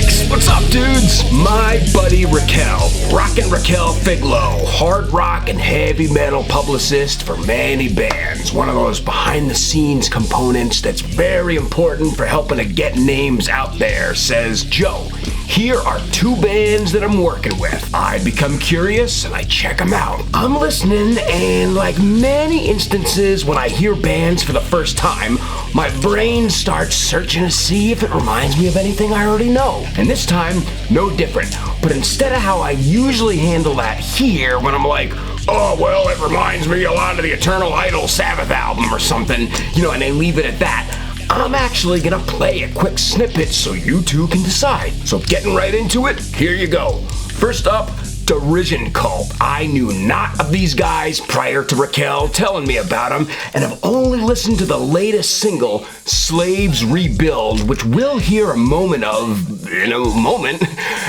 Maniacs! What's up, dudes? My buddy Raquel, rockin' Raquel Figlo, hard rock and heavy metal publicist for many bands. One of those behind-the-scenes components that's very important for helping to get names out there, says, Joe, here are 2 bands that I'm working with. I become curious and I check them out. I'm listening, and like many instances when I hear bands for the first time, my brain starts searching to see if it reminds me of anything I already know. And this time, no different. But instead of how I usually handle that here, when I'm like, oh, well, it reminds me a lot of the Eternal Idol Sabbath album or something, and I leave it at that, I'm actually gonna play a quick snippet so you two can decide. So getting right into it, here you go. First up, Derision Cult. I knew not of these guys prior to Raquel telling me about them, and have only listened to the latest single, Slaves Rebuild, which we'll hear a moment of in a moment.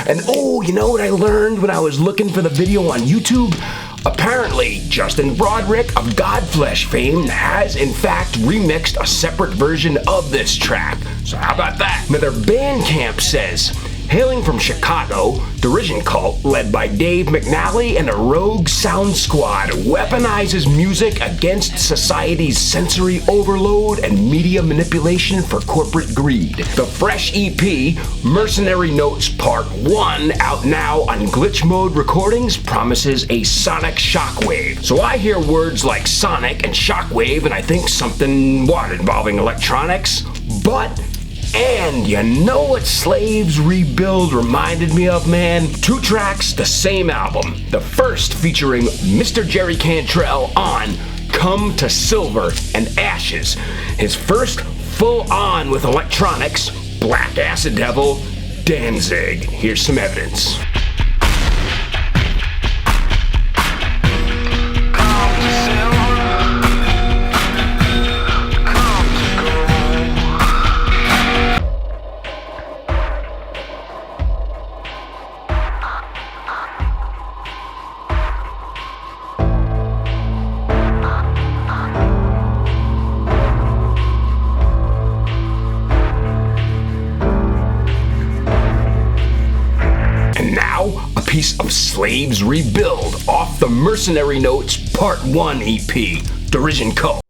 And oh, you know what I learned when I was looking for the video on YouTube? Apparently, Justin Broderick of Godflesh fame has in fact remixed a separate version of this track. So how about that? Now their Bandcamp says, hailing from Chicago, Derision Cult, led by Dave McNally and a rogue sound squad, weaponizes music against society's sensory overload and media manipulation for corporate greed. The fresh EP, Mercenary Notes Part 1, out now on Glitch Mode Recordings, promises a sonic shockwave. So I hear words like sonic and shockwave and I think something, involving electronics? And you know what Slaves Rebuild reminded me of, man? 2 tracks, the same album. The first featuring Mr. Jerry Cantrell on Come to Silver and Ashes. His first full-on with electronics, BLACKACIDEVIL, Danzig. Here's some evidence. Piece of Slaves Rebuild off the Mercenary Notes Part 1 EP, Derision Cult.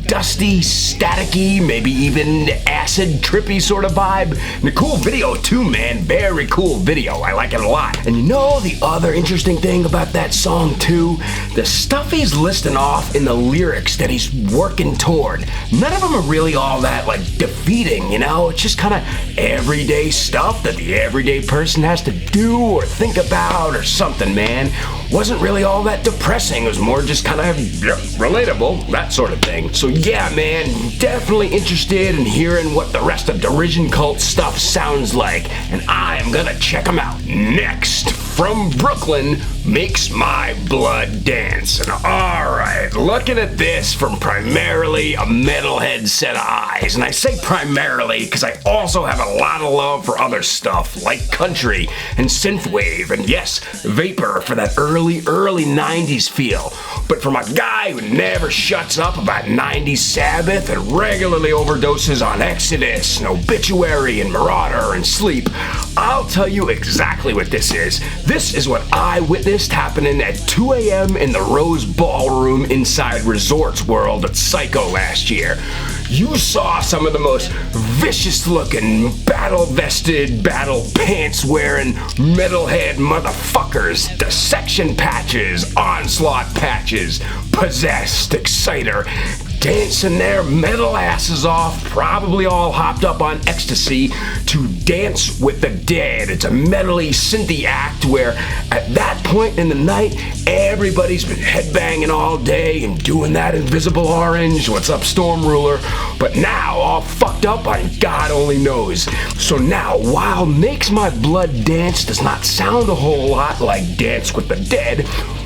Dusty, staticky, maybe even acid trippy sort of vibe. And a cool video too, man. Very cool video. I like it a lot. And you know the other interesting thing about that song too? The stuff he's listing off in the lyrics that he's working toward. None of them are really all that like defeating, It's just kind of everyday stuff that the everyday person has to do or think about or something, man. Wasn't really all that depressing. It was more just kind of relatable, that sort of thing. So yeah, man, definitely interested in hearing what the rest of Derision Cult stuff sounds like, and I am gonna check them out next. from Brooklyn makes my blood dance. And alright, looking at this from primarily a metalhead set of eyes, and I say primarily because I also have a lot of love for other stuff like country and synthwave, and yes, vapor for that early 90s feel. But from a guy who never shuts up about 90s Sabbath and regularly overdoses on Exodus and Obituary and Marauder and Sleep, I'll tell you exactly what this is. This is what I witnessed happening at 2 a.m. in the Rose Ballroom inside Resorts World at Psycho last year. You saw some of the most vicious looking, battle vested, battle pants wearing metalhead motherfuckers, dissection patches, onslaught patches, possessed, exciter, dancing their metal asses off, probably all hopped up on ecstasy, to Dance with the Dead. It's a metally synthy act where at that point in the night, everybody's been headbanging all day and doing that invisible orange, what's up Storm Ruler, but now all fucked up on God only knows. So now, while Makes My Blood Dance does not sound a whole lot like Dance with the Dead,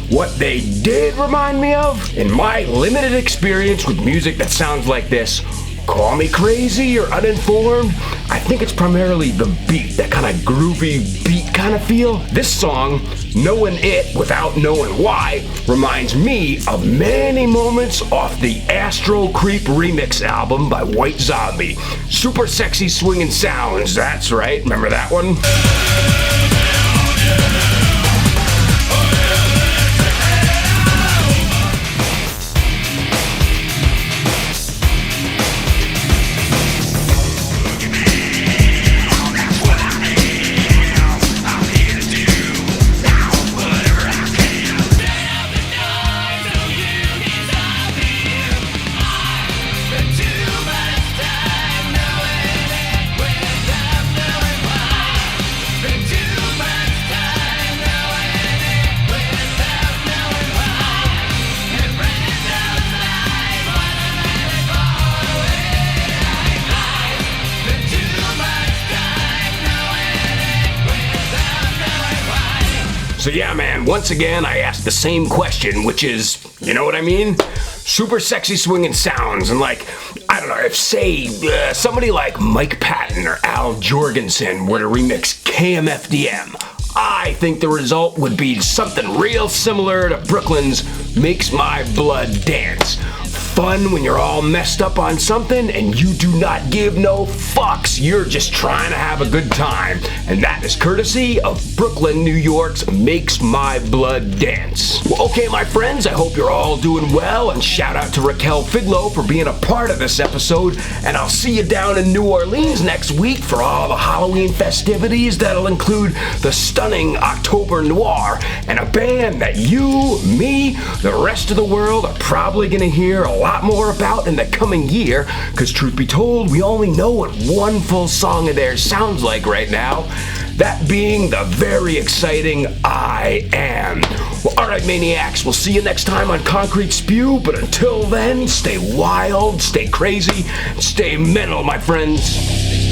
what they did remind me of, in my limited experience with music that sounds like this, call me crazy or uninformed, I think it's primarily the beat, that kind of groovy beat kind of feel. This song, Knowin' It Without Knowin' Why, reminds me of many moments off the Astro Creep remix album by White Zombie. Super Sexy Swingin' Sounds, that's right, remember that one? So yeah, man, once again, I asked the same question, which is, you know what I mean? Super sexy swinging sounds, and like, I don't know, if say, somebody like Mike Patton or Al Jourgensen were to remix KMFDM, I think the result would be something real similar to Brooklyn's Makes My Blood Dance. Fun when you're all messed up on something and you do not give no fucks. You're just trying to have a good time. And that is courtesy of Brooklyn, New York's Makes My Blood Dance. Well, okay, my friends, I hope you're all doing well, and shout out to Raquel Figlo for being a part of this episode. And I'll see you down in New Orleans next week for all the Halloween festivities that'll include the stunning October Noir and a band that you, me, the rest of the world are probably gonna hear a lot more about in the coming year, because truth be told, we only know what one full song of theirs sounds like right now, that being the very exciting I Am. Well, alright maniacs, we'll see you next time on Concrete Spew, but until then, stay wild, stay crazy, and stay mental, my friends.